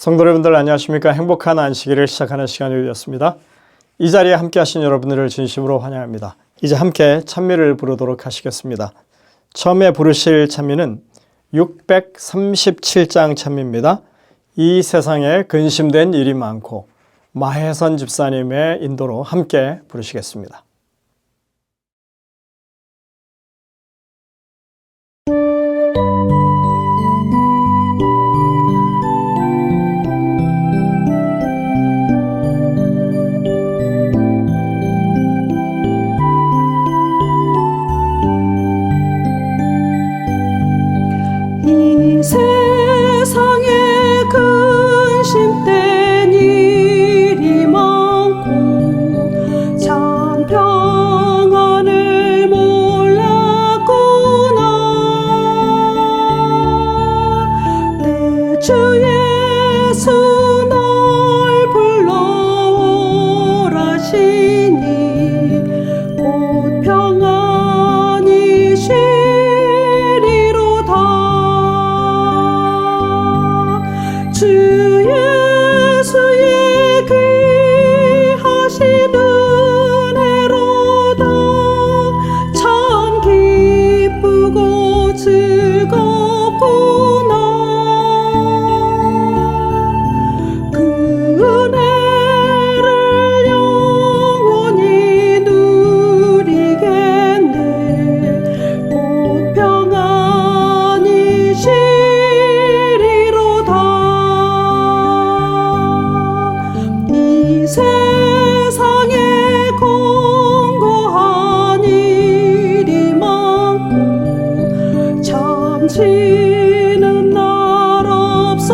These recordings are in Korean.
성도 여러분들 안녕하십니까? 행복한 안식일을 시작하는 시간이 되었습니다. 이 자리에 함께 하신 여러분들을 진심으로 환영합니다. 이제 함께 찬미를 부르도록 하시겠습니다. 처음에 부르실 찬미는 637장 찬미입니다. 이 세상에 근심된 일이 많고, 마혜선 집사님의 인도로 함께 부르시겠습니다. 세상에 근심된 일이 많고 참 평안을 몰랐구나. 내 주 예수 널 불러오라시니 곧 평안이 쉬리로다. 주 예수의 귀하신 은혜로다. 참 기쁘고 즐겁구나. 그 은혜를 영원히 누리겠네. 곧 평안이 이 세상에 공고한 일이 많고 참 지는 날 없었구나.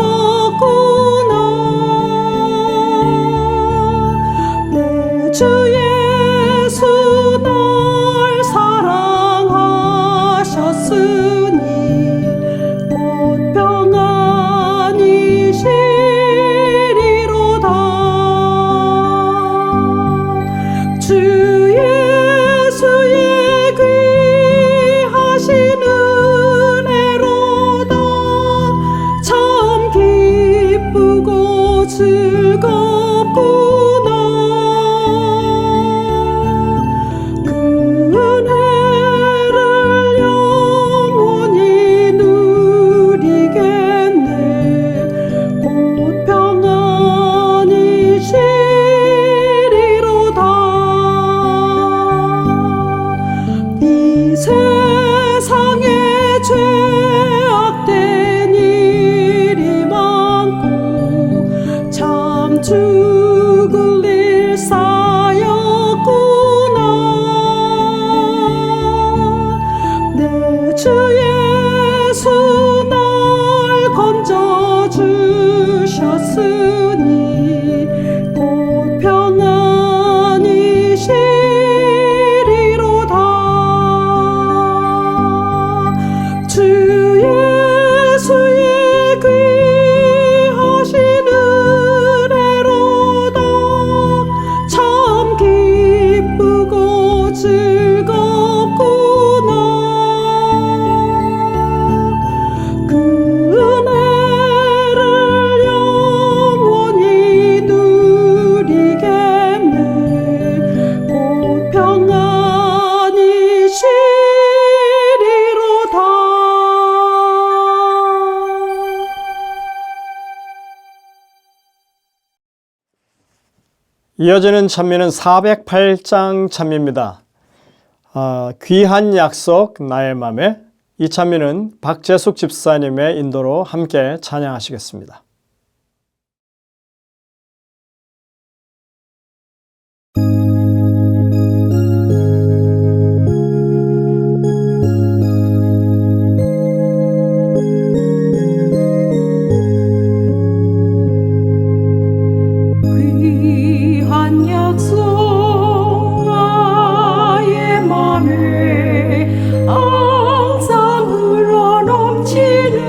내 주 예수 날 사랑하셨으니 곧 평안이 주 예수의 귀하신 은혜로다. 참 기쁘고 즐겁구나. 그 은혜를 영원히 누리겠네. 곧 평안이 이 세상에 죄악된 일이 많고 참 죽을 일 쌓였구나. 내 주 예수 날 건져주셨으니 곧 평안이 주 예수의 귀하신 은혜로다. 참 기쁘고 즐겁구나. 그 은혜를 영원히 누리겠네. 곧 평안이 이어지는 찬미는 408장 찬미입니다. 귀한 약속 나의 맘에, 이 찬미는 박재숙 집사님의 인도로 함께 찬양하시겠습니다. 귀한 약속 나의 맘에 항상 흘러넘치네.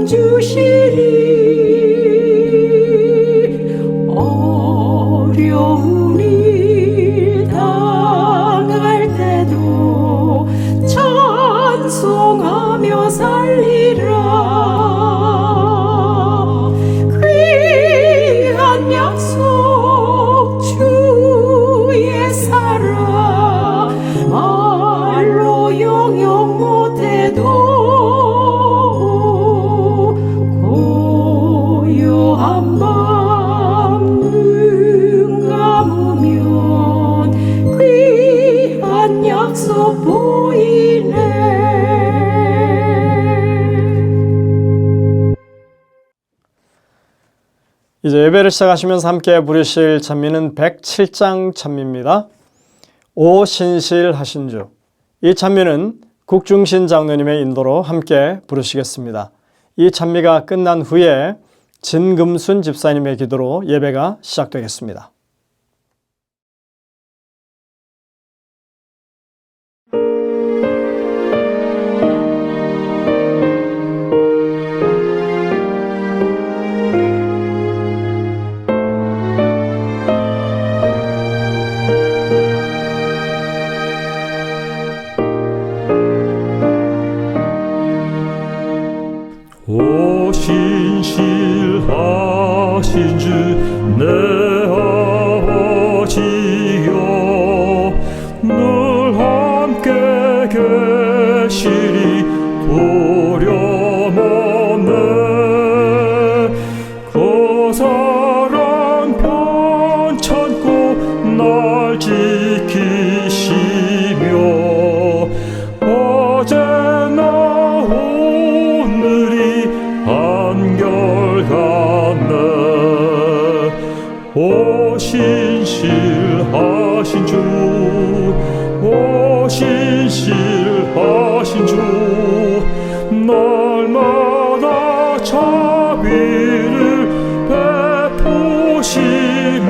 주시리 어려운 일 당할 때도 찬송하며 살리라 귀한 약속 주의 사랑 말로 영영 못해도 고요한 밤 눈 감으면 귀한 약속 보이네. 이제 예배를 시작하시면서 함께 부르실 찬미는 107장 찬미입니다. 오 신실하신 주. 이 찬미는 국중신 장로님의 인도로 함께 부르시겠습니다. 이 찬미가 끝난 후에 진금순 집사님의 기도로 예배가 시작되겠습니다. 오 신실하신 주 내 아버지여 늘 함께 계시리 도련없네 그 사랑 편찮고 날 지키시며 어제나 오늘이 한결같네 오 신실하신 주 오 신실하신 주 날마다 자비를 베푸시며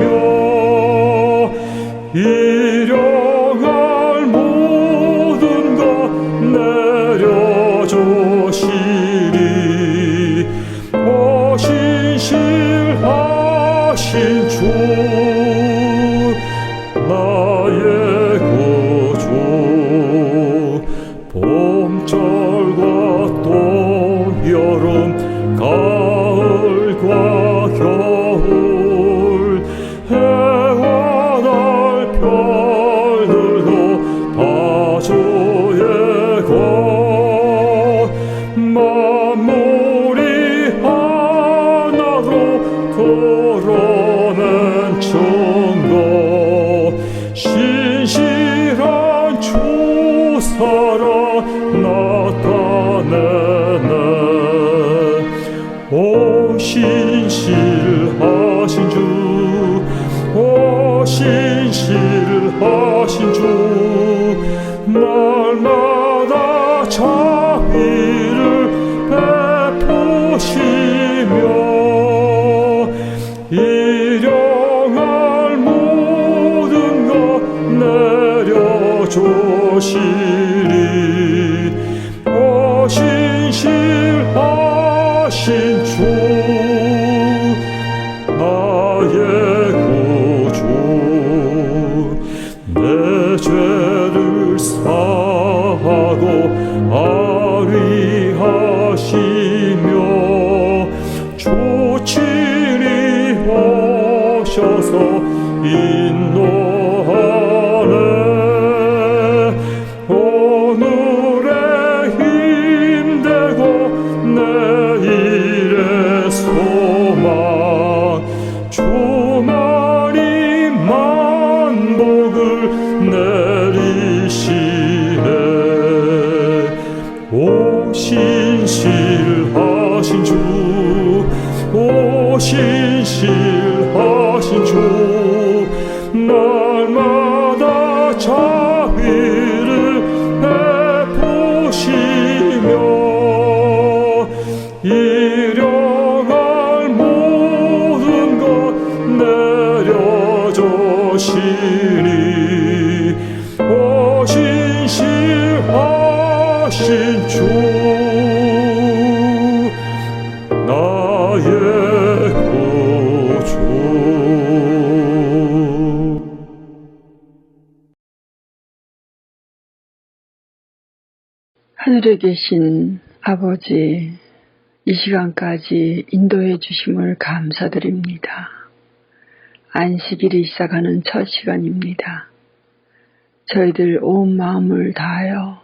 일용할 모든 것 내려주시리 오 신실하신 주 나의 구주 봄철과 또 여름 가을과 겨울 해와 달 별들도 다 주의 것 만물이 하나로 드러낸 증거 신실한 주사랑 나타내네 오 신실하신 주 오 신실하신 주 날마다 자비를 베푸시며 일용할 모든 것 내려주시리 오 신실하신 주 나의 구주 내 죄를 사하고 아리하시며 주 친히 오셔서 인도하네 오늘의 힘되고 내일의 소망 주만이 만복을 내리시네 오 신실하신 주 오 신실하신 주 날마다 자비를 베푸시며 일용할 모든 것 내려주시리 오 신실하신 주 하늘에 계신 아버지, 이 시간까지 인도해 주심을 감사드립니다. 안식일이 시작하는 첫 시간입니다. 저희들 온 마음을 다하여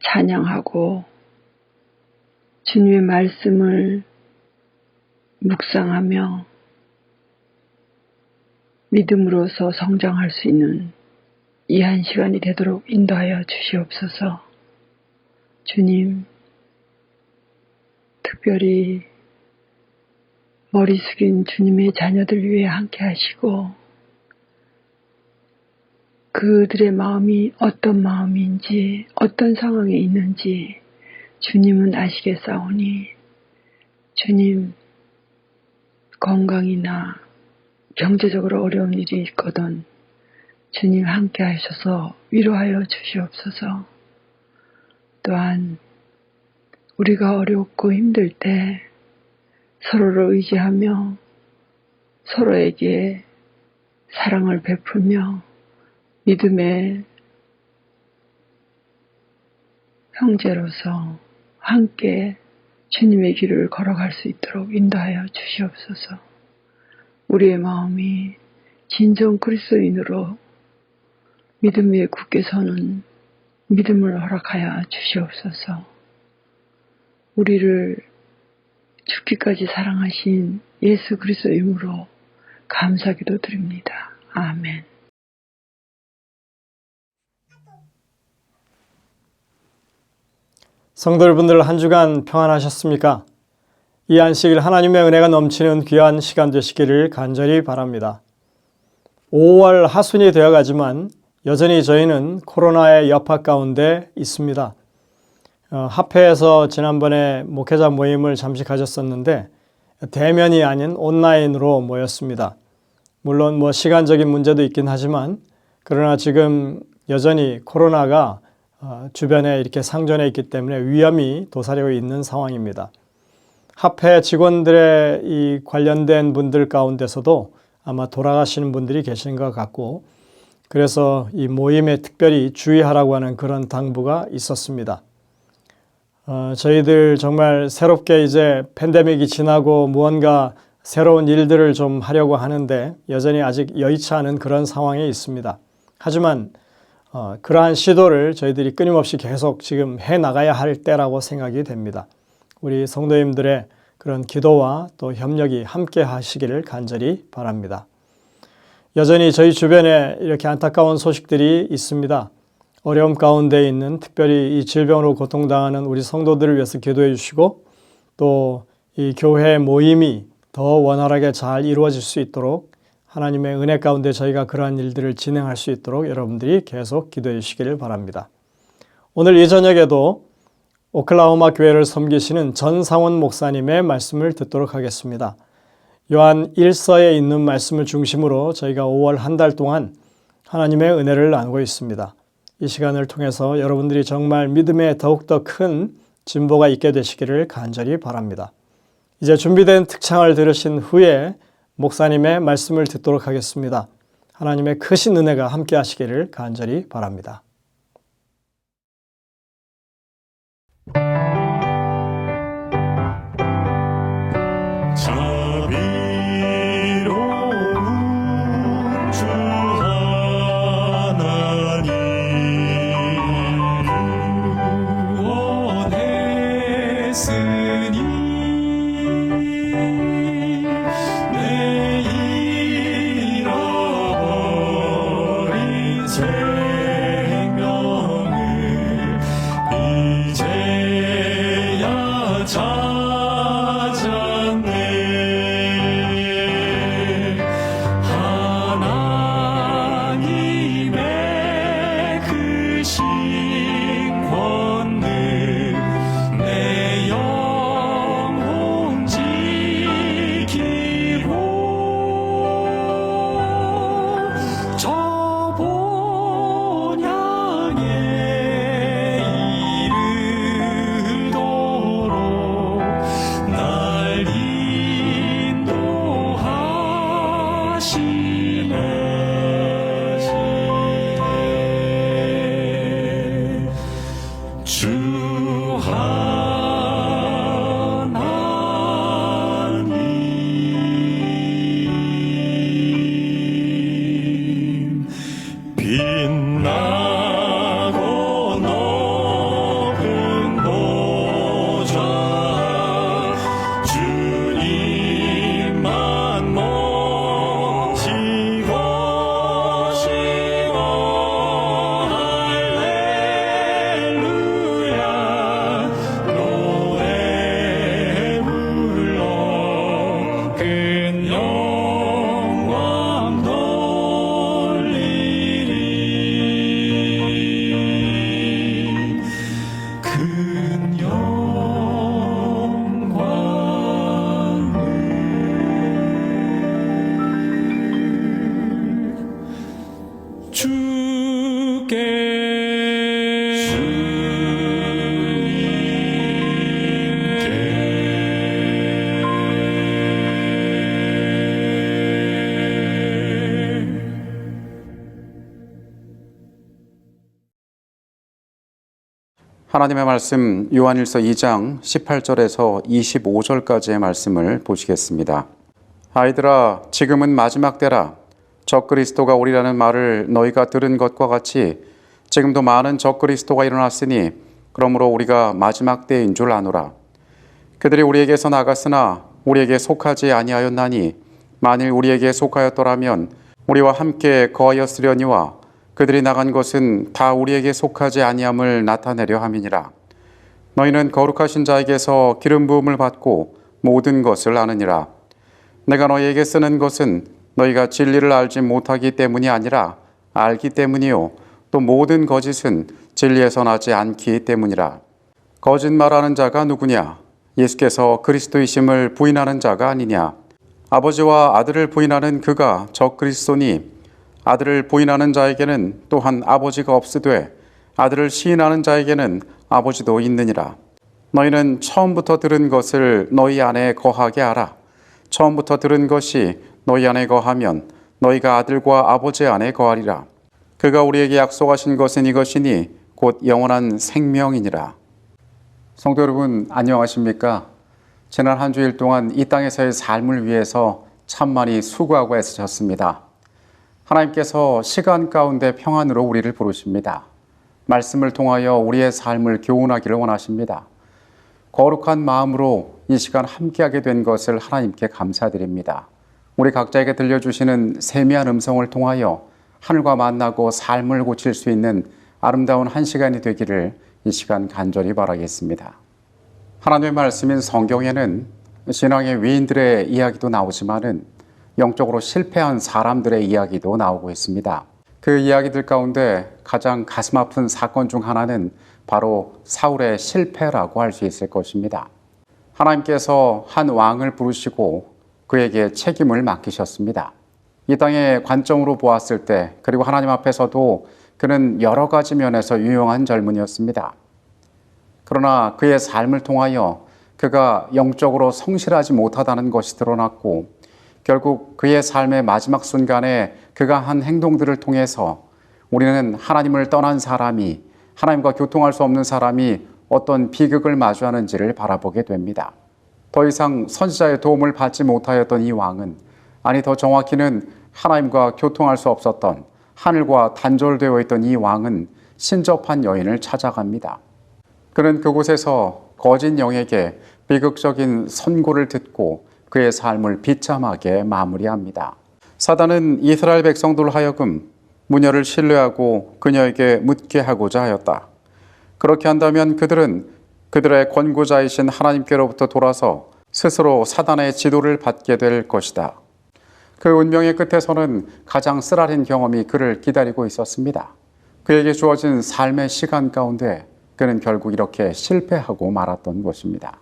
찬양하고 주님의 말씀을 묵상하며 믿음으로서 성장할 수 있는 이 한 시간이 되도록 인도하여 주시옵소서. 주님, 특별히 머리 숙인 주님의 자녀들 위해 함께 하시고 그들의 마음이 어떤 마음인지 어떤 상황에 있는지 주님은 아시겠사오니 주님, 건강이나 경제적으로 어려운 일이 있거든 주님 함께 하셔서 위로하여 주시옵소서. 또한 우리가 어렵고 힘들 때 서로를 의지하며 서로에게 사랑을 베풀며 믿음의 형제로서 함께 주님의 길을 걸어갈 수 있도록 인도하여 주시옵소서. 우리의 마음이 진정 그리스도인으로 믿음 위에 굳게 서는 믿음을 허락하여 주시옵소서. 우리를 죽기까지 사랑하신 예수 그리스도의 이름으로 감사기도 드립니다. 아멘. 성도 여러분들 한 주간 평안하셨습니까? 이 안식일 하나님의 은혜가 넘치는 귀한 시간 되시기를 간절히 바랍니다. 5월 하순이 되어가지만 여전히 저희는 코로나의 여파 가운데 있습니다. 합회에서 지난번에 목회자 모임을 잠시 가졌었는데 대면이 아닌 온라인으로 모였습니다. 물론 시간적인 문제도 있긴 하지만 그러나 지금 여전히 코로나가 주변에 이렇게 상존해 있기 때문에 위험이 도사리고 있는 상황입니다. 합회 직원들의 이 관련된 분들 가운데서도 아마 돌아가시는 분들이 계신 것 같고 그래서 이 모임에 특별히 주의하라고 하는 그런 당부가 있었습니다. 저희들 정말 새롭게 이제 팬데믹이 지나고 무언가 새로운 일들을 좀 하려고 하는데 여전히 아직 여의치 않은 그런 상황에 있습니다. 하지만 그러한 시도를 저희들이 끊임없이 계속 지금 해나가야 할 때라고 생각이 됩니다. 우리 성도님들의 그런 기도와 또 협력이 함께 하시기를 간절히 바랍니다. 여전히 저희 주변에 이렇게 안타까운 소식들이 있습니다. 어려움 가운데 있는 특별히 이 질병으로 고통당하는 우리 성도들을 위해서 기도해 주시고 또 이 교회 모임이 더 원활하게 잘 이루어질 수 있도록 하나님의 은혜 가운데 저희가 그러한 일들을 진행할 수 있도록 여러분들이 계속 기도해 주시기를 바랍니다. 오늘 이 저녁에도 오클라호마 교회를 섬기시는 전상원 목사님의 말씀을 듣도록 하겠습니다. 요한 1서에 있는 말씀을 중심으로 저희가 5월 한 달 동안 하나님의 은혜를 나누고 있습니다. 이 시간을 통해서 여러분들이 정말 믿음에 더욱더 큰 진보가 있게 되시기를 간절히 바랍니다. 이제 준비된 특창을 들으신 후에 목사님의 말씀을 듣도록 하겠습니다. 하나님의 크신 은혜가 함께 하시기를 간절히 바랍니다. 자비로운 주 하나님 원했으니 내 잃어버린 생명을 이제야 찾았네. 하나님의 크신 권능 내 영혼 지키고 저 본향에 이르도록 하나님의 말씀 요한일서 2장 18절에서 25절까지의 말씀을 보시겠습니다. 아이들아, 지금은 마지막 때라. 적그리스도가 오리라는 말을 너희가 들은 것과 같이 지금도 많은 적그리스도가 일어났으니 그러므로 우리가 마지막 때인 줄 아노라. 그들이 우리에게서 나갔으나 우리에게 속하지 아니하였나니 만일 우리에게 속하였더라면 우리와 함께 거하였으려니와 그들이 나간 것은 다 우리에게 속하지 아니함을 나타내려 함이니라. 너희는 거룩하신 자에게서 기름 부음을 받고 모든 것을 아느니라. 내가 너희에게 쓰는 것은 너희가 진리를 알지 못하기 때문이 아니라 알기 때문이요 또 모든 거짓은 진리에서 나지 않기 때문이라. 거짓말하는 자가 누구냐? 예수께서 그리스도이심을 부인하는 자가 아니냐? 아버지와 아들을 부인하는 그가 적그리스도니 아들을 부인하는 자에게는 또한 아버지가 없으되 아들을 시인하는 자에게는 아버지도 있느니라. 너희는 처음부터 들은 것을 너희 안에 거하게 하라. 처음부터 들은 것이 너희 안에 거하면 너희가 아들과 아버지 안에 거하리라. 그가 우리에게 약속하신 것은 이것이니 곧 영원한 생명이니라. 성도 여러분, 안녕하십니까? 지난 한 주일 동안 이 땅에서의 삶을 위해서 참 많이 수고하고 애쓰셨습니다. 하나님께서 시간 가운데 평안으로 우리를 부르십니다. 말씀을 통하여 우리의 삶을 교훈하기를 원하십니다. 거룩한 마음으로 이 시간 함께하게 된 것을 하나님께 감사드립니다. 우리 각자에게 들려주시는 세미한 음성을 통하여 하늘과 만나고 삶을 고칠 수 있는 아름다운 한 시간이 되기를 이 시간 간절히 바라겠습니다. 하나님의 말씀인 성경에는 신앙의 위인들의 이야기도 나오지만은 영적으로 실패한 사람들의 이야기도 나오고 있습니다. 그 이야기들 가운데 가장 가슴 아픈 사건 중 하나는 바로 사울의 실패라고 할 수 있을 것입니다. 하나님께서 한 왕을 부르시고 그에게 책임을 맡기셨습니다. 이 땅의 관점으로 보았을 때 그리고 하나님 앞에서도 그는 여러 가지 면에서 유용한 젊은이였습니다. 그러나 그의 삶을 통하여 그가 영적으로 성실하지 못하다는 것이 드러났고 결국 그의 삶의 마지막 순간에 그가 한 행동들을 통해서 우리는 하나님을 떠난 사람이, 하나님과 교통할 수 없는 사람이 어떤 비극을 마주하는지를 바라보게 됩니다. 더 이상 선지자의 도움을 받지 못하였던 이 왕은, 아니 더 정확히는 하나님과 교통할 수 없었던, 하늘과 단절되어 있던 이 왕은 신접한 여인을 찾아갑니다. 그는 그곳에서 거짓 영에게 비극적인 선고를 듣고 그의 삶을 비참하게 마무리합니다. 사단은 이스라엘 백성들로 하여금 무녀를 신뢰하고 그녀에게 묻게 하고자 하였다. 그렇게 한다면 그들은 그들의 권고자이신 하나님께로부터 돌아서 스스로 사단의 지도를 받게 될 것이다. 그 운명의 끝에서는 가장 쓰라린 경험이 그를 기다리고 있었습니다. 그에게 주어진 삶의 시간 가운데 그는 결국 이렇게 실패하고 말았던 것입니다.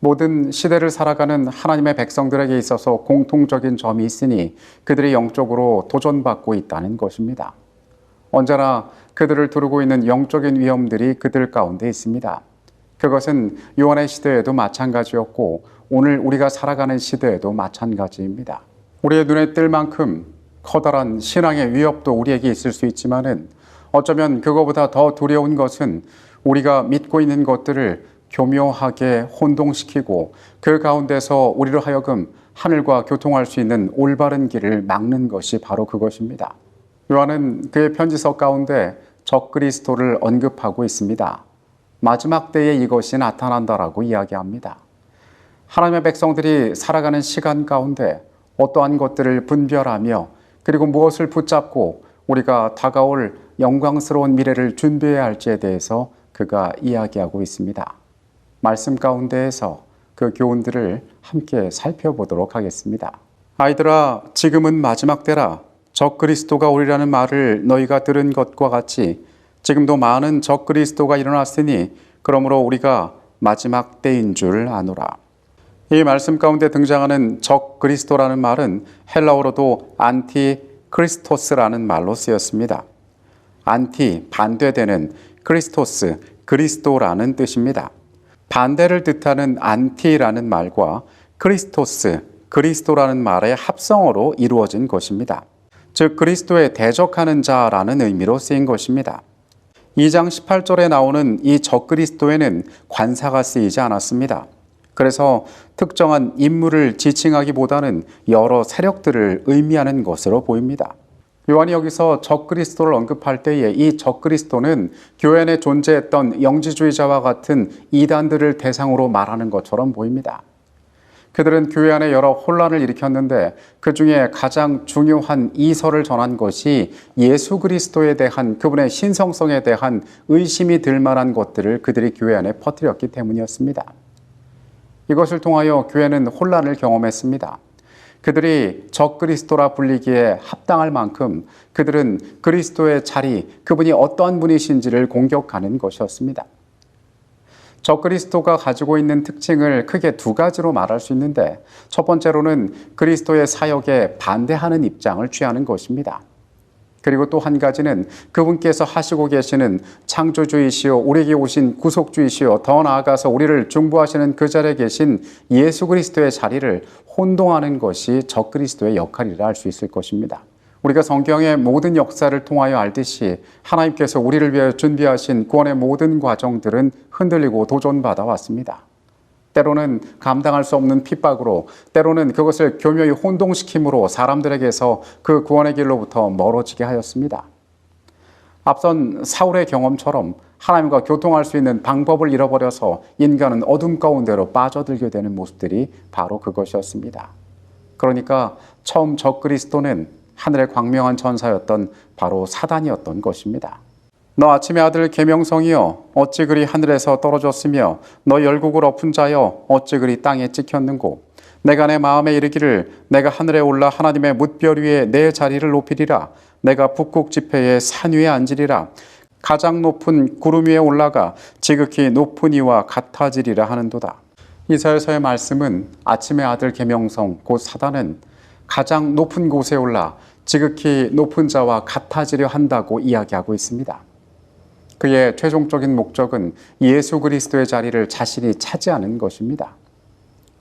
모든 시대를 살아가는 하나님의 백성들에게 있어서 공통적인 점이 있으니 그들이 영적으로 도전받고 있다는 것입니다. 언제나 그들을 두르고 있는 영적인 위험들이 그들 가운데 있습니다. 그것은 요한의 시대에도 마찬가지였고 오늘 우리가 살아가는 시대에도 마찬가지입니다. 우리의 눈에 띌 만큼 커다란 신앙의 위협도 우리에게 있을 수 있지만은 어쩌면 그거보다 더 두려운 것은 우리가 믿고 있는 것들을 교묘하게 혼동시키고 그 가운데서 우리로 하여금 하늘과 교통할 수 있는 올바른 길을 막는 것이 바로 그것입니다. 요한은 그의 편지서 가운데 적그리스도를 언급하고 있습니다. 마지막 때에 이것이 나타난다라고 이야기합니다. 하나님의 백성들이 살아가는 시간 가운데 어떠한 것들을 분별하며 그리고 무엇을 붙잡고 우리가 다가올 영광스러운 미래를 준비해야 할지에 대해서 그가 이야기하고 있습니다. 말씀 가운데에서 그 교훈들을 함께 살펴보도록 하겠습니다. 아이들아, 지금은 마지막 때라. 적그리스도가 오리라는 말을 너희가 들은 것과 같이 지금도 많은 적그리스도가 일어났으니 그러므로 우리가 마지막 때인 줄 아노라. 이 말씀 가운데 등장하는 적그리스도라는 말은 헬라어로도 안티크리스토스라는 말로 쓰였습니다. 안티, 반대되는, 크리스토스, 그리스도라는 뜻입니다. 반대를 뜻하는 안티라는 말과 크리스토스, 그리스도라는 말의 합성어로 이루어진 것입니다. 즉 그리스도에 대적하는 자라는 의미로 쓰인 것입니다. 2장 18절에 나오는 이 적그리스도에는 관사가 쓰이지 않았습니다. 그래서 특정한 인물을 지칭하기보다는 여러 세력들을 의미하는 것으로 보입니다. 요한이 여기서 적그리스도를 언급할 때에 이 적그리스도는 교회 안에 존재했던 영지주의자와 같은 이단들을 대상으로 말하는 것처럼 보입니다. 그들은 교회 안에 여러 혼란을 일으켰는데 그 중에 가장 중요한 이설을 전한 것이 예수 그리스도에 대한 그분의 신성성에 대한 의심이 들 만한 것들을 그들이 교회 안에 퍼뜨렸기 때문이었습니다. 이것을 통하여 교회는 혼란을 경험했습니다. 그들이 적그리스도라 불리기에 합당할 만큼 그들은 그리스도의 자리, 그분이 어떠한 분이신지를 공격하는 것이었습니다. 적그리스도가 가지고 있는 특징을 크게 두 가지로 말할 수 있는데 첫 번째로는 그리스도의 사역에 반대하는 입장을 취하는 것입니다. 그리고 또 한 가지는 그분께서 하시고 계시는 창조주이시오, 우리에게 오신 구속주이시오, 더 나아가서 우리를 중보하시는 그 자리에 계신 예수 그리스도의 자리를 혼동하는 것이 적그리스도의 역할이라 할 수 있을 것입니다. 우리가 성경의 모든 역사를 통하여 알듯이 하나님께서 우리를 위하여 준비하신 구원의 모든 과정들은 흔들리고 도전받아 왔습니다. 때로는 감당할 수 없는 핍박으로, 때로는 그것을 교묘히 혼동시킴으로 사람들에게서 그 구원의 길로부터 멀어지게 하였습니다. 앞선 사울의 경험처럼 하나님과 교통할 수 있는 방법을 잃어버려서 인간은 어둠 가운데로 빠져들게 되는 모습들이 바로 그것이었습니다. 그러니까 처음 적그리스도는 하늘의 광명한 천사였던 바로 사단이었던 것입니다. 너 아침의 아들 계명성이여 어찌 그리 하늘에서 떨어졌으며 너 열국을 엎은 자여 어찌 그리 땅에 찍혔는고 내가 내 마음에 이르기를 내가 하늘에 올라 하나님의 뭇별 위에 내 자리를 높이리라 내가 북극 지폐의 산 위에 앉으리라 가장 높은 구름 위에 올라가 지극히 높은 이와 같아지리라 하는도다. 이사야서의 말씀은 아침의 아들 계명성 곧 사단은 가장 높은 곳에 올라 지극히 높은 자와 같아지려 한다고 이야기하고 있습니다. 그의 최종적인 목적은 예수 그리스도의 자리를 자신이 차지하는 것입니다.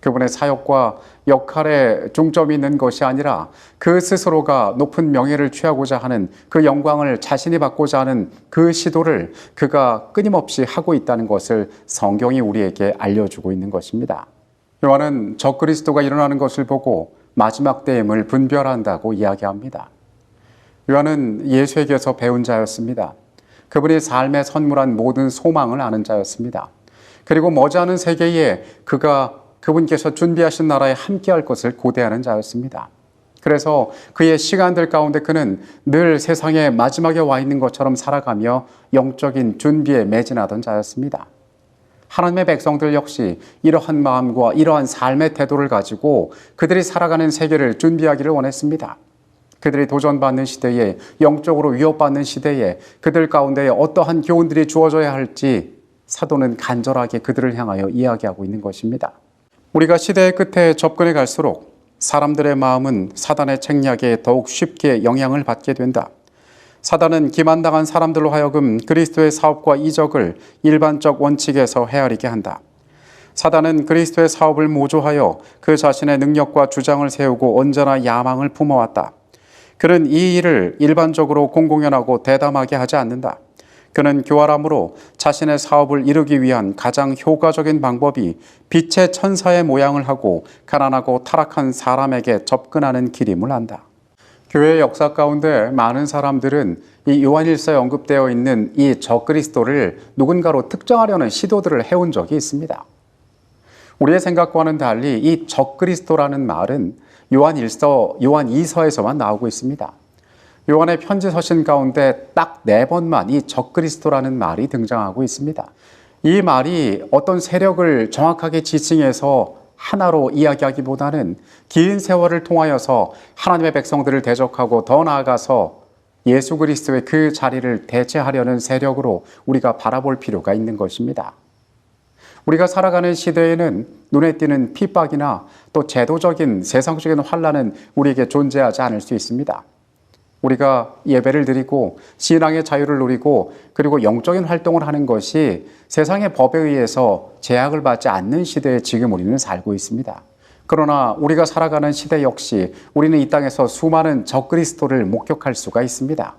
그분의 사역과 역할에 중점이 있는 것이 아니라 그 스스로가 높은 명예를 취하고자 하는 그 영광을 자신이 받고자 하는 그 시도를 그가 끊임없이 하고 있다는 것을 성경이 우리에게 알려주고 있는 것입니다. 요한은 적그리스도가 일어나는 것을 보고 마지막 때임을 분별한다고 이야기합니다. 요한은 예수에게서 배운 자였습니다. 그분이 삶에 선물한 모든 소망을 아는 자였습니다. 그리고 머지않은 세계에 그분께서 준비하신 나라에 함께할 것을 고대하는 자였습니다. 그래서 그의 시간들 가운데 그는 늘 세상의 마지막에 와 있는 것처럼 살아가며 영적인 준비에 매진하던 자였습니다. 하나님의 백성들 역시 이러한 마음과 이러한 삶의 태도를 가지고 그들이 살아가는 세계를 준비하기를 원했습니다. 그들이 도전받는 시대에, 영적으로 위협받는 시대에 그들 가운데 어떠한 교훈들이 주어져야 할지 사도는 간절하게 그들을 향하여 이야기하고 있는 것입니다. 우리가 시대의 끝에 접근해 갈수록 사람들의 마음은 사단의 책략에 더욱 쉽게 영향을 받게 된다. 사단은 기만당한 사람들로 하여금 그리스도의 사업과 이적을 일반적 원칙에서 헤아리게 한다. 사단은 그리스도의 사업을 모조하여 그 자신의 능력과 주장을 세우고 언제나 야망을 품어왔다. 그는 이 일을 일반적으로 공공연하고 대담하게 하지 않는다. 그는 교활함으로 자신의 사업을 이루기 위한 가장 효과적인 방법이 빛의 천사의 모양을 하고 가난하고 타락한 사람에게 접근하는 길임을 안다. 교회의 역사 가운데 많은 사람들은 이 요한일서에 언급되어 있는 이 적그리스도를 누군가로 특정하려는 시도들을 해온 적이 있습니다. 우리의 생각과는 달리 이 적그리스도라는 말은 요한2서에서만 나오고 있습니다. 요한의 편지 서신 가운데 딱 4번만 이 적그리스도라는 말이 등장하고 있습니다. 이 말이 어떤 세력을 정확하게 지칭해서 하나로 이야기하기보다는 긴 세월을 통하여서 하나님의 백성들을 대적하고 더 나아가서 예수 그리스도의 그 자리를 대체하려는 세력으로 우리가 바라볼 필요가 있는 것입니다. 우리가 살아가는 시대에는 눈에 띄는 핍박이나 또 제도적인 세상적인 환란은 우리에게 존재하지 않을 수 있습니다. 우리가 예배를 드리고 신앙의 자유를 누리고 그리고 영적인 활동을 하는 것이 세상의 법에 의해서 제약을 받지 않는 시대에 지금 우리는 살고 있습니다. 그러나 우리가 살아가는 시대 역시 우리는 이 땅에서 수많은 적그리스도를 목격할 수가 있습니다.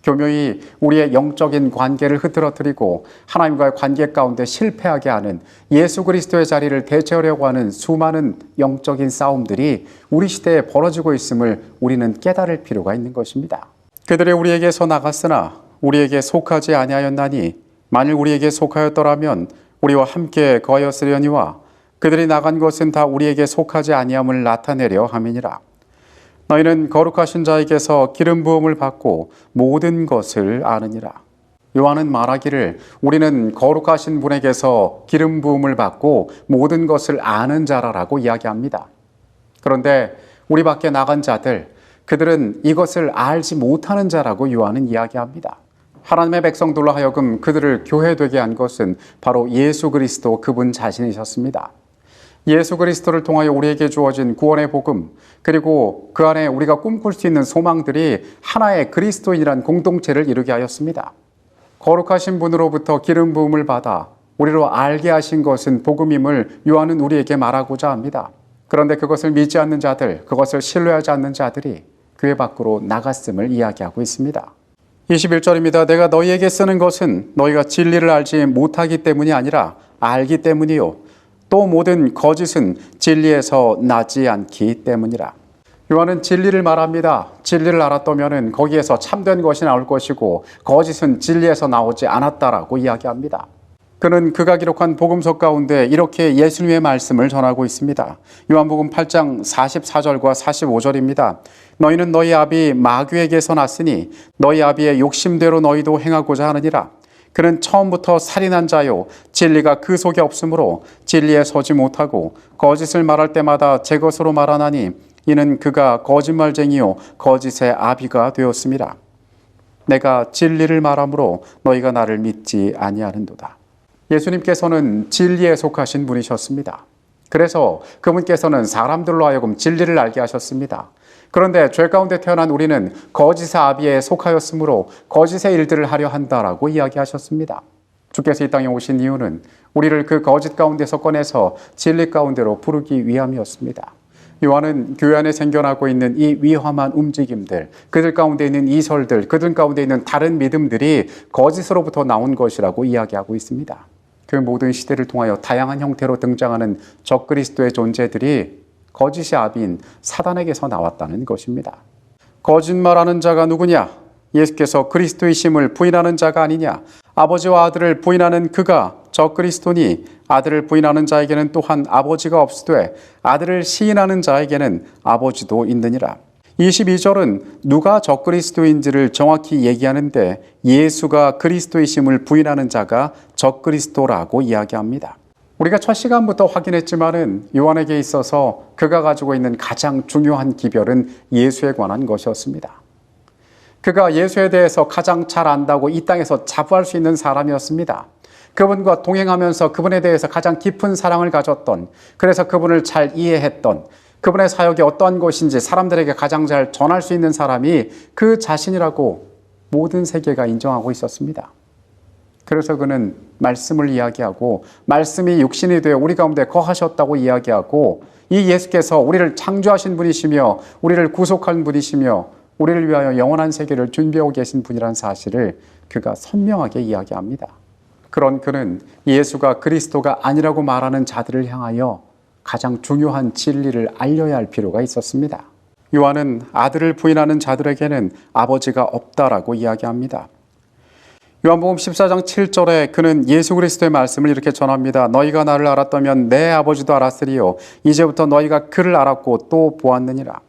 교묘히 우리의 영적인 관계를 흐트러뜨리고 하나님과의 관계 가운데 실패하게 하는 예수 그리스도의 자리를 대체하려고 하는 수많은 영적인 싸움들이 우리 시대에 벌어지고 있음을 우리는 깨달을 필요가 있는 것입니다. 그들이 우리에게서 나갔으나 우리에게 속하지 아니하였나니 만일 우리에게 속하였더라면 우리와 함께 거하였으려니와 그들이 나간 것은 다 우리에게 속하지 아니함을 나타내려 함이니라. 너희는 거룩하신 자에게서 기름 부음을 받고 모든 것을 아느니라. 요한은 말하기를 우리는 거룩하신 분에게서 기름 부음을 받고 모든 것을 아는 자라라고 이야기합니다. 그런데 우리 밖에 나간 자들, 그들은 이것을 알지 못하는 자라고 요한은 이야기합니다. 하나님의 백성들로 하여금 그들을 교회되게 한 것은 바로 예수 그리스도 그분 자신이셨습니다. 예수 그리스도를 통하여 우리에게 주어진 구원의 복음, 그리고 그 안에 우리가 꿈꿀 수 있는 소망들이 하나의 그리스도인이란 공동체를 이루게 하였습니다. 거룩하신 분으로부터 기름 부음을 받아 우리로 알게 하신 것은 복음임을 요한은 우리에게 말하고자 합니다. 그런데 그것을 믿지 않는 자들, 그것을 신뢰하지 않는 자들이 교회 밖으로 나갔음을 이야기하고 있습니다. 21절입니다. 내가 너희에게 쓰는 것은 너희가 진리를 알지 못하기 때문이 아니라 알기 때문이요. 또 모든 거짓은 진리에서 나지 않기 때문이라. 요한은 진리를 말합니다. 진리를 알았다면 거기에서 참된 것이 나올 것이고 거짓은 진리에서 나오지 않았다라고 이야기합니다. 그는 그가 기록한 복음서 가운데 이렇게 예수님의 말씀을 전하고 있습니다. 요한복음 8장 44절과 45절입니다. 너희는 너희 아비 마귀에게서 났으니 너희 아비의 욕심대로 너희도 행하고자 하느니라. 그는 처음부터 살인한 자요 진리가 그 속에 없으므로 진리에 서지 못하고 거짓을 말할 때마다 제 것으로 말하나니 이는 그가 거짓말쟁이요 거짓의 아비가 되었습니다. 내가 진리를 말하므로 너희가 나를 믿지 아니하는도다. 예수님께서는 진리에 속하신 분이셨습니다. 그래서 그분께서는 사람들로 하여금 진리를 알게 하셨습니다. 그런데 죄 가운데 태어난 우리는 거짓의 아비에 속하였으므로 거짓의 일들을 하려 한다라고 이야기하셨습니다. 주께서 이 땅에 오신 이유는 우리를 그 거짓 가운데서 꺼내서 진리 가운데로 부르기 위함이었습니다. 요한은 교회 안에 생겨나고 있는 이 위험한 움직임들, 그들 가운데 있는 이설들, 그들 가운데 있는 다른 믿음들이 거짓으로부터 나온 것이라고 이야기하고 있습니다. 그 모든 시대를 통하여 다양한 형태로 등장하는 적그리스도의 존재들이 거짓의 아비인 사단에게서 나왔다는 것입니다. 거짓말하는 자가 누구냐? 예수께서 그리스도이심을 부인하는 자가 아니냐? 아버지와 아들을 부인하는 그가 적그리스도니 아들을 부인하는 자에게는 또한 아버지가 없으되 아들을 시인하는 자에게는 아버지도 있느니라. 22절은 누가 적그리스도인지를 정확히 얘기하는데 예수가 그리스도이심을 부인하는 자가 적그리스도라고 이야기합니다. 우리가 첫 시간부터 확인했지만은 요한에게 있어서 그가 가지고 있는 가장 중요한 기별은 예수에 관한 것이었습니다. 그가 예수에 대해서 가장 잘 안다고 이 땅에서 자부할 수 있는 사람이었습니다. 그분과 동행하면서 그분에 대해서 가장 깊은 사랑을 가졌던, 그래서 그분을 잘 이해했던, 그분의 사역이 어떠한 것인지 사람들에게 가장 잘 전할 수 있는 사람이 그 자신이라고 모든 세계가 인정하고 있었습니다. 그래서 그는 말씀을 이야기하고 말씀이 육신이 되어 우리 가운데 거하셨다고 이야기하고 이 예수께서 우리를 창조하신 분이시며 우리를 구속한 분이시며 우리를 위하여 영원한 세계를 준비하고 계신 분이라는 사실을 그가 선명하게 이야기합니다. 그런 그는 예수가 그리스도가 아니라고 말하는 자들을 향하여 가장 중요한 진리를 알려야 할 필요가 있었습니다. 요한은 아들을 부인하는 자들에게는 아버지가 없다라고 이야기합니다. 요한복음 14장 7절에 그는 예수 그리스도의 말씀을 이렇게 전합니다. 너희가 나를 알았다면 내 아버지도 알았으리요. 이제부터 너희가 그를 알았고 또 보았느니라.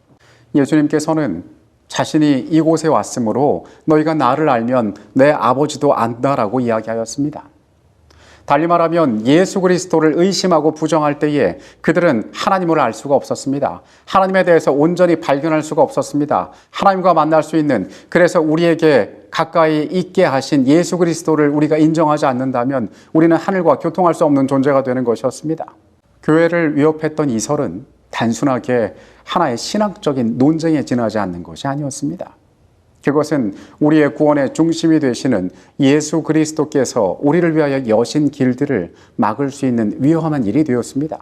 예수님께서는 자신이 이곳에 왔으므로 너희가 나를 알면 내 아버지도 안다라고 이야기하였습니다. 달리 말하면 예수 그리스도를 의심하고 부정할 때에 그들은 하나님을 알 수가 없었습니다. 하나님에 대해서 온전히 발견할 수가 없었습니다. 하나님과 만날 수 있는, 그래서 우리에게 가까이 있게 하신 예수 그리스도를 우리가 인정하지 않는다면 우리는 하늘과 교통할 수 없는 존재가 되는 것이었습니다. 교회를 위협했던 이설은 단순하게 하나의 신학적인 논쟁에 지나지 않는 것이 아니었습니다. 그것은 우리의 구원의 중심이 되시는 예수 그리스도께서 우리를 위하여 여신 길들을 막을 수 있는 위험한 일이 되었습니다.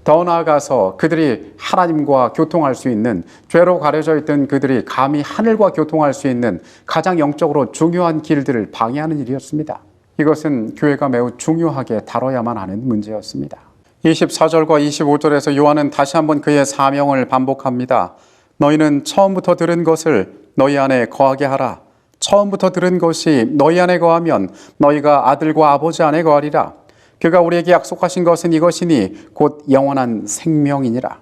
더 나아가서 그들이 하나님과 교통할 수 있는, 죄로 가려져 있던 그들이 감히 하늘과 교통할 수 있는 가장 영적으로 중요한 길들을 방해하는 일이었습니다. 이것은 교회가 매우 중요하게 다뤄야만 하는 문제였습니다. 24절과 25절에서 요한은 다시 한번 그의 사명을 반복합니다. 너희는 처음부터 들은 것을 너희 안에 거하게 하라. 처음부터 들은 것이 너희 안에 거하면 너희가 아들과 아버지 안에 거하리라. 그가 우리에게 약속하신 것은 이것이니 곧 영원한 생명이니라.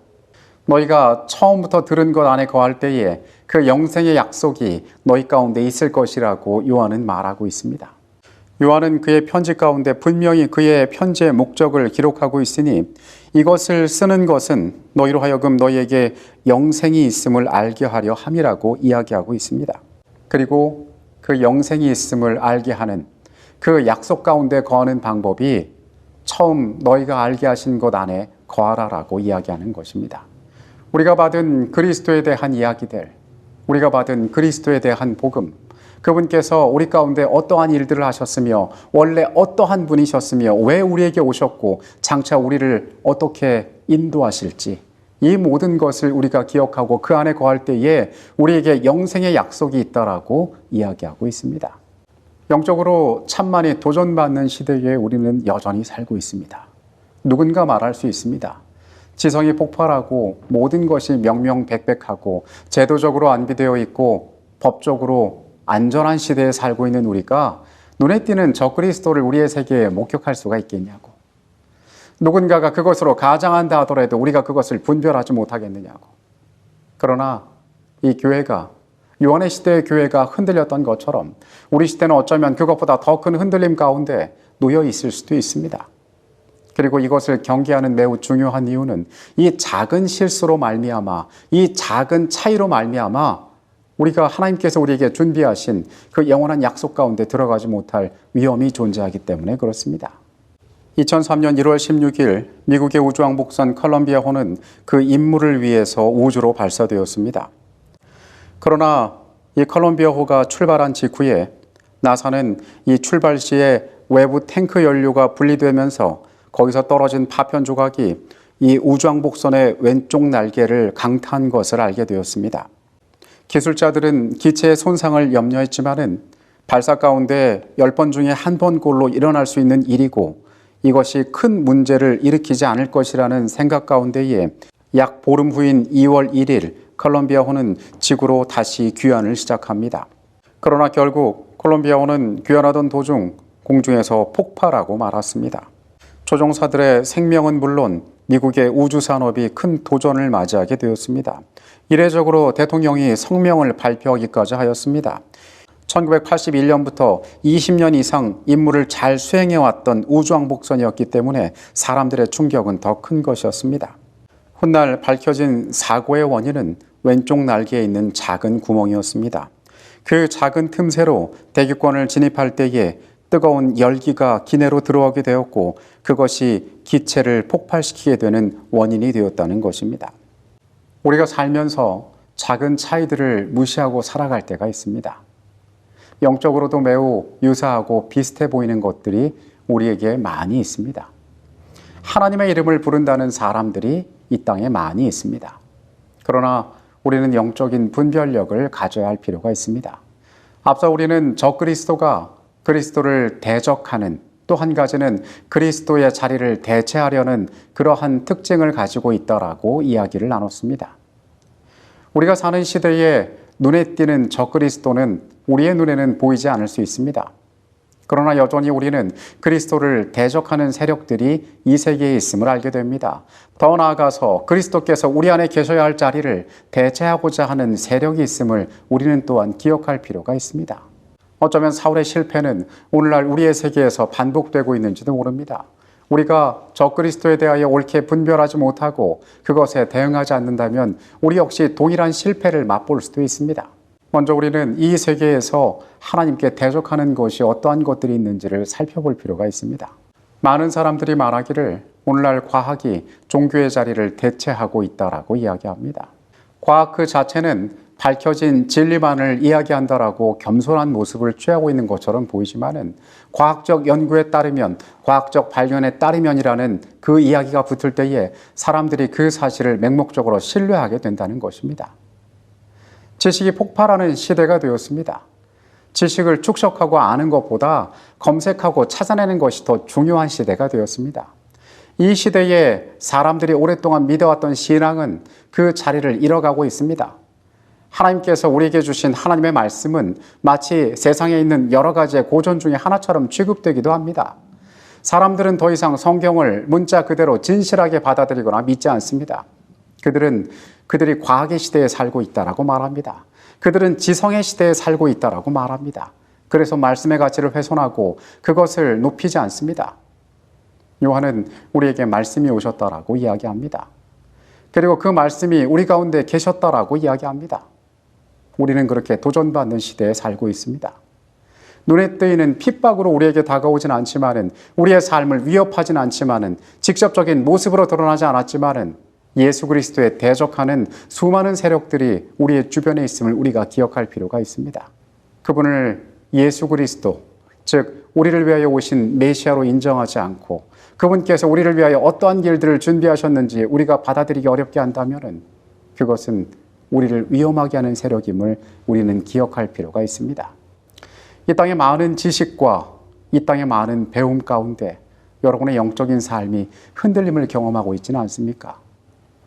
너희가 처음부터 들은 것 안에 거할 때에 그 영생의 약속이 너희 가운데 있을 것이라고 요한은 말하고 있습니다. 요한은 그의 편지 가운데 분명히 그의 편지의 목적을 기록하고 있으니 이것을 쓰는 것은 너희로 하여금 너희에게 영생이 있음을 알게 하려 함이라고 이야기하고 있습니다. 그리고 그 영생이 있음을 알게 하는 그 약속 가운데 거하는 방법이 처음 너희가 알게 하신 것 안에 거하라라고 이야기하는 것입니다. 우리가 받은 그리스도에 대한 이야기들, 우리가 받은 그리스도에 대한 복음, 그분께서 우리 가운데 어떠한 일들을 하셨으며 원래 어떠한 분이셨으며 왜 우리에게 오셨고 장차 우리를 어떻게 인도하실지, 이 모든 것을 우리가 기억하고 그 안에 거할 때에 우리에게 영생의 약속이 있다라고 이야기하고 있습니다. 영적으로 천만이 도전받는 시대에 우리는 여전히 살고 있습니다. 누군가 말할 수 있습니다. 지성이 폭발하고 모든 것이 명명백백하고 제도적으로 안비되어 있고 법적으로 안전한 시대에 살고 있는 우리가 눈에 띄는 적그리스도를 우리의 세계에 목격할 수가 있겠냐고. 누군가가 그것으로 가장한다 하더라도 우리가 그것을 분별하지 못하겠느냐고. 그러나 이 교회가, 요한의 시대의 교회가 흔들렸던 것처럼 우리 시대는 어쩌면 그것보다 더 큰 흔들림 가운데 놓여 있을 수도 있습니다. 그리고 이것을 경계하는 매우 중요한 이유는 이 작은 실수로 말미암아, 이 작은 차이로 말미암아 우리가 하나님께서 우리에게 준비하신 그 영원한 약속 가운데 들어가지 못할 위험이 존재하기 때문에 그렇습니다. 2003년 1월 16일 미국의 우주왕복선 컬럼비아호는 그 임무를 위해서 우주로 발사되었습니다. 그러나 이 컬럼비아호가 출발한 직후에 나사는 이 출발 시에 외부 탱크 연료가 분리되면서 거기서 떨어진 파편 조각이 이 우주왕복선의 왼쪽 날개를 강타한 것을 알게 되었습니다. 기술자들은 기체의 손상을 염려했지만은 발사 가운데 10번 중에 1번꼴로 일어날 수 있는 일이고 이것이 큰 문제를 일으키지 않을 것이라는 생각 가운데에 약 보름 후인 2월 1일 컬럼비아호는 지구로 다시 귀환을 시작합니다. 그러나 결국 컬럼비아호는 귀환하던 도중 공중에서 폭발하고 말았습니다. 조종사들의 생명은 물론 미국의 우주산업이 큰 도전을 맞이하게 되었습니다. 이례적으로 대통령이 성명을 발표하기까지 하였습니다. 1981년부터 20년 이상 임무를 잘 수행해왔던 우주왕복선이었기 때문에 사람들의 충격은 더 큰 것이었습니다. 훗날 밝혀진 사고의 원인은 왼쪽 날개에 있는 작은 구멍이었습니다. 그 작은 틈새로 대기권을 진입할 때에 뜨거운 열기가 기내로 들어오게 되었고 그것이 기체를 폭발시키게 되는 원인이 되었다는 것입니다. 우리가 살면서 작은 차이들을 무시하고 살아갈 때가 있습니다. 영적으로도 매우 유사하고 비슷해 보이는 것들이 우리에게 많이 있습니다. 하나님의 이름을 부른다는 사람들이 이 땅에 많이 있습니다. 그러나 우리는 영적인 분별력을 가져야 할 필요가 있습니다. 앞서 우리는 적그리스도가 그리스도를 대적하는, 또 한 가지는 그리스도의 자리를 대체하려는 그러한 특징을 가지고 있다라고 이야기를 나눴습니다. 우리가 사는 시대에 눈에 띄는 적그리스도는 우리의 눈에는 보이지 않을 수 있습니다. 그러나 여전히 우리는 그리스도를 대적하는 세력들이 이 세계에 있음을 알게 됩니다. 더 나아가서 그리스도께서 우리 안에 계셔야 할 자리를 대체하고자 하는 세력이 있음을 우리는 또한 기억할 필요가 있습니다. 어쩌면 사울의 실패는 오늘날 우리의 세계에서 반복되고 있는지도 모릅니다. 우리가 적그리스도에 대하여 옳게 분별하지 못하고 그것에 대응하지 않는다면 우리 역시 동일한 실패를 맛볼 수도 있습니다. 먼저 우리는 이 세계에서 하나님께 대적하는 것이 어떠한 것들이 있는지를 살펴볼 필요가 있습니다. 많은 사람들이 말하기를 오늘날 과학이 종교의 자리를 대체하고 있다라고 이야기합니다. 과학 그 자체는 밝혀진 진리만을 이야기한다라고 겸손한 모습을 취하고 있는 것처럼 보이지만은 과학적 연구에 따르면, 과학적 발견에 따르면이라는 그 이야기가 붙을 때에 사람들이 그 사실을 맹목적으로 신뢰하게 된다는 것입니다. 지식이 폭발하는 시대가 되었습니다. 지식을 축적하고 아는 것보다 검색하고 찾아내는 것이 더 중요한 시대가 되었습니다. 이 시대에 사람들이 오랫동안 믿어왔던 신앙은 그 자리를 잃어가고 있습니다. 하나님께서 우리에게 주신 하나님의 말씀은 마치 세상에 있는 여러 가지의 고전 중에 하나처럼 취급되기도 합니다. 사람들은 더 이상 성경을 문자 그대로 진실하게 받아들이거나 믿지 않습니다. 그들이 과학의 시대에 살고 있다라고 말합니다. 그들은 지성의 시대에 살고 있다라고 말합니다. 그래서 말씀의 가치를 훼손하고 그것을 높이지 않습니다. 요한은 우리에게 말씀이 오셨다라고 이야기합니다. 그리고 그 말씀이 우리 가운데 계셨다라고 이야기합니다. 우리는 그렇게 도전받는 시대에 살고 있습니다. 눈에 띄는 핍박으로 우리에게 다가오진 않지만은, 우리의 삶을 위협하진 않지만은, 직접적인 모습으로 드러나지 않았지만은 예수 그리스도에 대적하는 수많은 세력들이 우리의 주변에 있음을 우리가 기억할 필요가 있습니다. 그분을 예수 그리스도, 즉 우리를 위하여 오신 메시아로 인정하지 않고 그분께서 우리를 위하여 어떠한 길들을 준비하셨는지 우리가 받아들이기 어렵게 한다면 그것은 우리를 위험하게 하는 세력임을 우리는 기억할 필요가 있습니다. 이 땅의 많은 지식과 이 땅의 많은 배움 가운데 여러분의 영적인 삶이 흔들림을 경험하고 있지는 않습니까?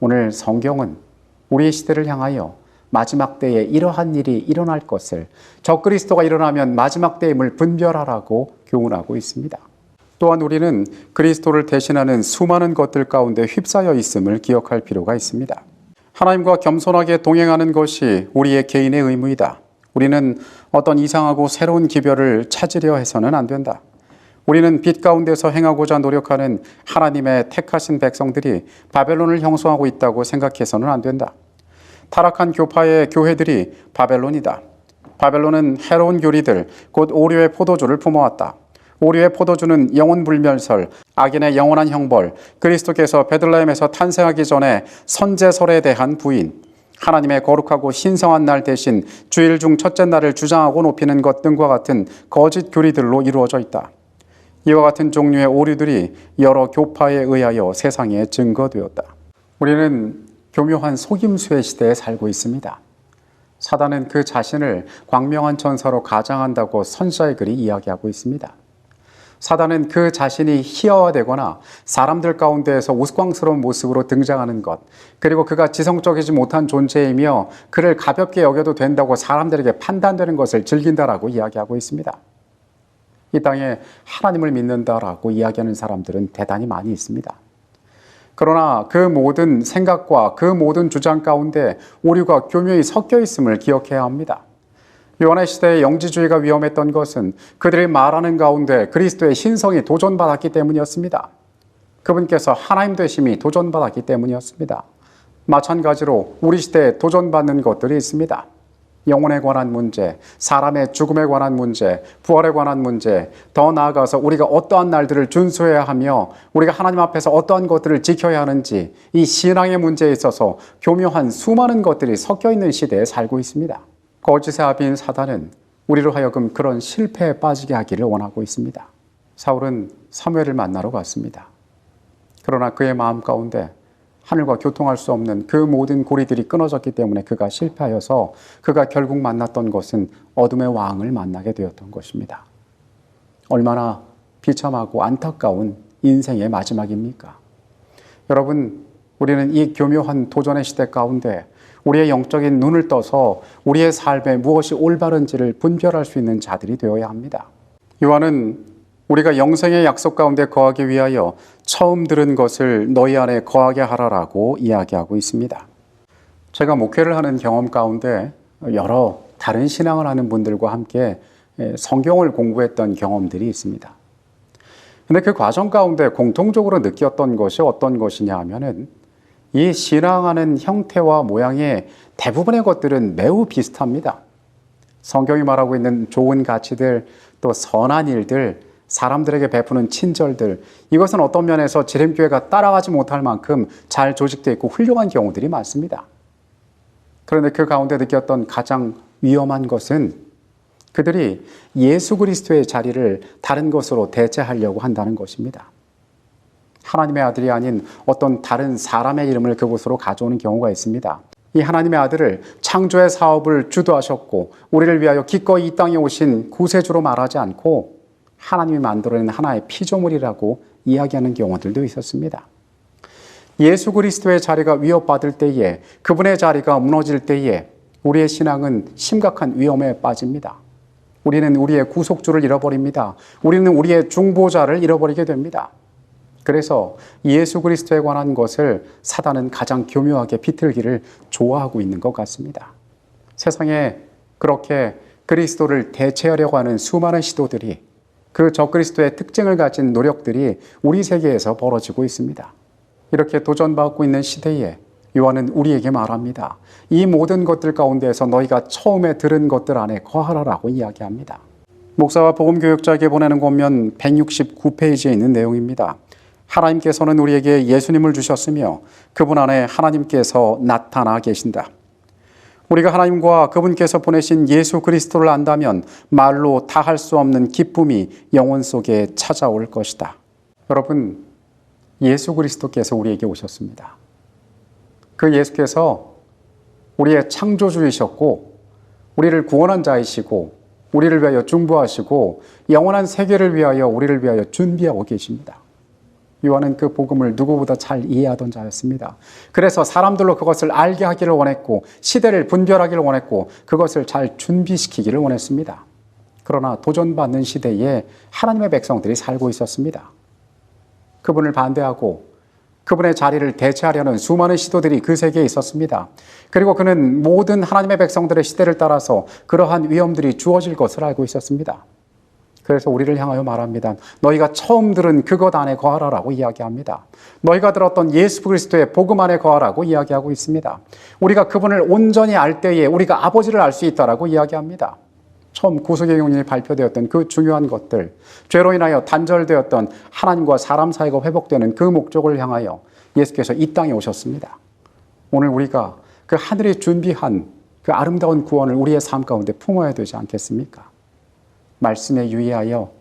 오늘 성경은 우리의 시대를 향하여 마지막 때에 이러한 일이 일어날 것을, 적그리스도가 일어나면 마지막 때임을 분별하라고 교훈하고 있습니다. 또한 우리는 그리스도를 대신하는 수많은 것들 가운데 휩싸여 있음을 기억할 필요가 있습니다. 하나님과 겸손하게 동행하는 것이 우리의 개인의 의무이다. 우리는 어떤 이상하고 새로운 기별을 찾으려 해서는 안 된다. 우리는 빛 가운데서 행하고자 노력하는 하나님의 택하신 백성들이 바벨론을 형성하고 있다고 생각해서는 안 된다. 타락한 교파의 교회들이 바벨론이다. 바벨론은 해로운 교리들, 곧 오류의 포도주를 품어왔다. 오류의 포도주는 영혼 불멸설, 악인의 영원한 형벌, 그리스도께서 베들레헴에서 탄생하기 전에 선제설에 대한 부인, 하나님의 거룩하고 신성한 날 대신 주일 중 첫째 날을 주장하고 높이는 것 등과 같은 거짓 교리들로 이루어져 있다. 이와 같은 종류의 오류들이 여러 교파에 의하여 세상에 증거되었다. 우리는 교묘한 속임수의 시대에 살고 있습니다. 사단은 그 자신을 광명한 천사로 가장한다고 선지자의 글이 이야기하고 있습니다. 사단은 그 자신이 희화화되거나 사람들 가운데에서 우스꽝스러운 모습으로 등장하는 것, 그리고 그가 지성적이지 못한 존재이며 그를 가볍게 여겨도 된다고 사람들에게 판단되는 것을 즐긴다라고 이야기하고 있습니다. 이 땅에 하나님을 믿는다라고 이야기하는 사람들은 대단히 많이 있습니다. 그러나 그 모든 생각과 그 모든 주장 가운데 오류가 교묘히 섞여 있음을 기억해야 합니다. 요한의 시대에 영지주의가 위험했던 것은 그들이 말하는 가운데 그리스도의 신성이 도전받았기 때문이었습니다. 그분께서 하나님 되심이 도전받았기 때문이었습니다. 마찬가지로 우리 시대에 도전받는 것들이 있습니다. 영혼에 관한 문제, 사람의 죽음에 관한 문제, 부활에 관한 문제, 더 나아가서 우리가 어떠한 날들을 준수해야 하며 우리가 하나님 앞에서 어떠한 것들을 지켜야 하는지, 이 신앙의 문제에 있어서 교묘한 수많은 것들이 섞여 있는 시대에 살고 있습니다. 거짓의 아비인 사단은 우리로 하여금 그런 실패에 빠지게 하기를 원하고 있습니다. 사울은 사무엘을 만나러 갔습니다. 그러나 그의 마음 가운데 하늘과 교통할 수 없는 그 모든 고리들이 끊어졌기 때문에 그가 실패하여서 그가 결국 만났던 것은 어둠의 왕을 만나게 되었던 것입니다. 얼마나 비참하고 안타까운 인생의 마지막입니까? 여러분, 우리는 이 교묘한 도전의 시대 가운데 우리의 영적인 눈을 떠서 우리의 삶에 무엇이 올바른지를 분별할 수 있는 자들이 되어야 합니다. 요한은 우리가 영생의 약속 가운데 거하기 위하여 처음 들은 것을 너희 안에 거하게 하라라고 이야기하고 있습니다. 제가 목회를 하는 경험 가운데 여러 다른 신앙을 하는 분들과 함께 성경을 공부했던 경험들이 있습니다. 근데 그 과정 가운데 공통적으로 느꼈던 것이 어떤 것이냐 하면은 이 신앙하는 형태와 모양의 대부분의 것들은 매우 비슷합니다. 성경이 말하고 있는 좋은 가치들, 또 선한 일들, 사람들에게 베푸는 친절들, 이것은 어떤 면에서 지렘교회가 따라가지 못할 만큼 잘 조직되어 있고 훌륭한 경우들이 많습니다. 그런데 그 가운데 느꼈던 가장 위험한 것은 그들이 예수 그리스도의 자리를 다른 것으로 대체하려고 한다는 것입니다. 하나님의 아들이 아닌 어떤 다른 사람의 이름을 그곳으로 가져오는 경우가 있습니다. 이 하나님의 아들을 창조의 사업을 주도하셨고 우리를 위하여 기꺼이 이 땅에 오신 구세주로 말하지 않고 하나님이 만들어낸 하나의 피조물이라고 이야기하는 경우들도 있었습니다. 예수 그리스도의 자리가 위협받을 때에, 그분의 자리가 무너질 때에 우리의 신앙은 심각한 위험에 빠집니다. 우리는 우리의 구속주를 잃어버립니다. 우리는 우리의 중보자를 잃어버리게 됩니다. 그래서 예수 그리스도에 관한 것을 사단은 가장 교묘하게 비틀기를 좋아하고 있는 것 같습니다. 세상에 그렇게 그리스도를 대체하려고 하는 수많은 시도들이, 그 적그리스도의 특징을 가진 노력들이 우리 세계에서 벌어지고 있습니다. 이렇게 도전받고 있는 시대에 요한은 우리에게 말합니다. 이 모든 것들 가운데에서 너희가 처음에 들은 것들 안에 거하라라고 이야기합니다. 목사와 복음교육자에게 보내는 권면 169페이지에 있는 내용입니다. 하나님께서는 우리에게 예수님을 주셨으며 그분 안에 하나님께서 나타나 계신다. 우리가 하나님과 그분께서 보내신 예수 그리스도를 안다면 말로 다 할 수 없는 기쁨이 영혼 속에 찾아올 것이다. 여러분, 예수 그리스도께서 우리에게 오셨습니다. 그 예수께서 우리의 창조주이셨고 우리를 구원한 자이시고 우리를 위하여 중보하시고 영원한 세계를 위하여 우리를 위하여 준비하고 계십니다. 요한은 그 복음을 누구보다 잘 이해하던 자였습니다. 그래서 사람들로 그것을 알게 하기를 원했고 시대를 분별하기를 원했고 그것을 잘 준비시키기를 원했습니다. 그러나 도전받는 시대에 하나님의 백성들이 살고 있었습니다. 그분을 반대하고 그분의 자리를 대체하려는 수많은 시도들이 그 세계에 있었습니다. 그리고 그는 모든 하나님의 백성들의 시대를 따라서 그러한 위험들이 주어질 것을 알고 있었습니다. 그래서 우리를 향하여 말합니다. 너희가 처음 들은 그것 안에 거하라라고 이야기합니다. 너희가 들었던 예수 그리스도의 복음 안에 거하라고 이야기하고 있습니다. 우리가 그분을 온전히 알 때에 우리가 아버지를 알 수 있다라고 이야기합니다. 처음 구속의 경륜이 발표되었던 그 중요한 것들, 죄로 인하여 단절되었던 하나님과 사람 사이가 회복되는 그 목적을 향하여 예수께서 이 땅에 오셨습니다. 오늘 우리가 그 하늘이 준비한 그 아름다운 구원을 우리의 삶 가운데 품어야 되지 않겠습니까? 말씀에 유의하여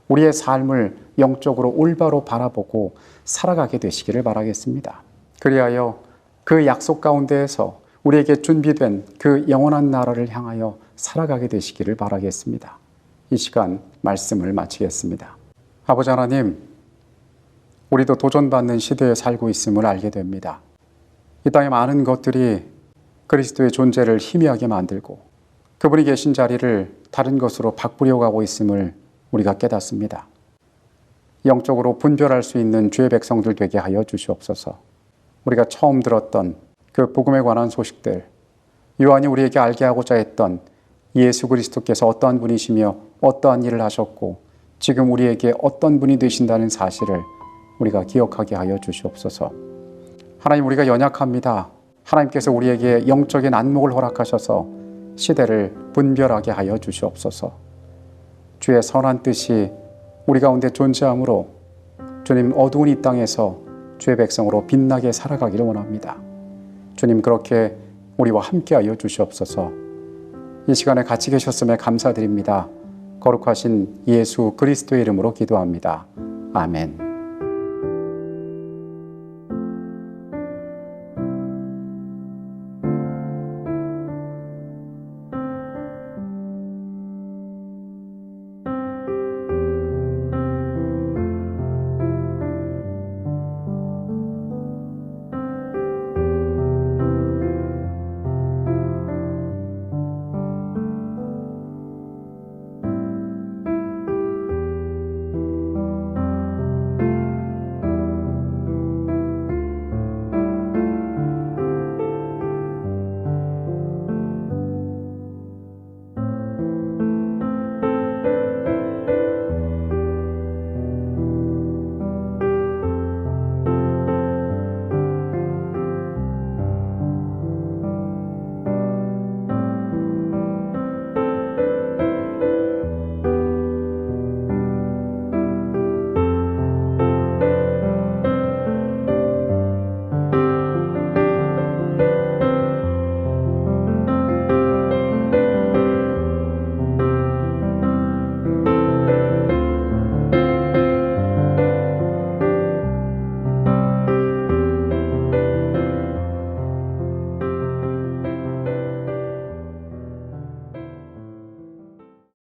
우리의 삶을 영적으로 올바로 바라보고 살아가게 되시기를 바라겠습니다. 그리하여 그 약속 가운데에서 우리에게 준비된 그 영원한 나라를 향하여 살아가게 되시기를 바라겠습니다. 이 시간 말씀을 마치겠습니다. 아버지 하나님, 우리도 도전받는 시대에 살고 있음을 알게 됩니다. 이 땅의 많은 것들이 그리스도의 존재를 희미하게 만들고 그분이 계신 자리를 다른 것으로 바꾸려고 하고 있음을 우리가 깨닫습니다. 영적으로 분별할 수 있는 주의 백성들 되게 하여 주시옵소서. 우리가 처음 들었던 그 복음에 관한 소식들, 요한이 우리에게 알게 하고자 했던 예수 그리스도께서 어떠한 분이시며 어떠한 일을 하셨고 지금 우리에게 어떤 분이 되신다는 사실을 우리가 기억하게 하여 주시옵소서. 하나님, 우리가 연약합니다. 하나님께서 우리에게 영적인 안목을 허락하셔서 시대를 분별하게 하여 주시옵소서. 주의 선한 뜻이 우리 가운데 존재하므로 주님, 어두운 이 땅에서 주의 백성으로 빛나게 살아가기를 원합니다. 주님, 그렇게 우리와 함께하여 주시옵소서. 이 시간에 같이 계셨음에 감사드립니다. 거룩하신 예수 그리스도의 이름으로 기도합니다. 아멘.